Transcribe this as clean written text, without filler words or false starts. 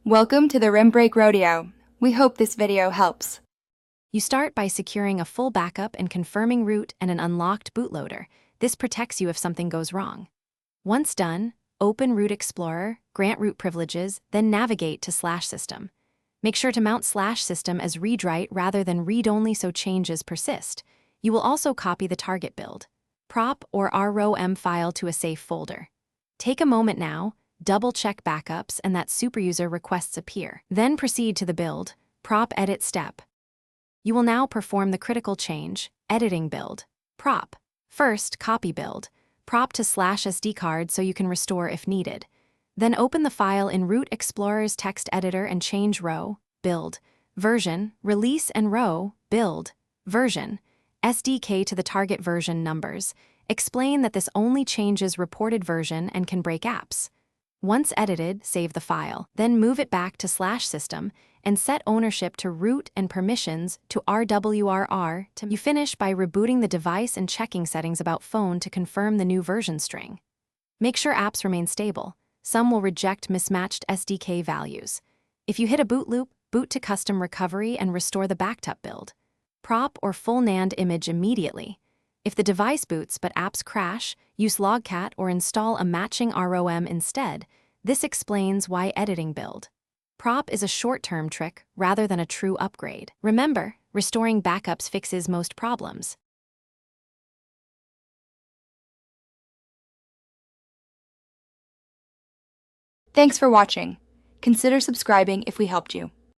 Welcome to the Rim Break Rodeo. We hope this video helps. You start by securing a full backup and confirming root and an unlocked bootloader. This protects you if something goes wrong. Once done, open Root Explorer, grant root privileges, then navigate to /system. Make sure to mount /system as read-write rather than read-only so changes persist. You will also copy the target build, prop, or ROM file to a safe folder. Take a moment now, double-check backups and that superuser requests appear. Then proceed to the build, prop edit step. You will now perform the critical change, editing build, prop. First, copy build, prop to /SD card so you can restore if needed. Then open the file in Root Explorer's text editor and change row, build, version, release and row, build, version, SDK to the target version numbers. Explain that this only changes reported version and can break apps. Once edited, save the file, then move it back to /system and set ownership to root and permissions to RWRR. You finish by rebooting the device and checking settings about phone to confirm the new version string. Make sure apps remain stable. Some will reject mismatched SDK values. If you hit a boot loop, boot to custom recovery and restore the backed up build. Prop or full NAND image immediately. If the device boots but apps crash, use logcat or install a matching ROM instead. This explains why editing build. Prop is a short-term trick rather than a true upgrade. Remember, restoring backups fixes most problems. Thanks for watching. Consider subscribing if we helped you.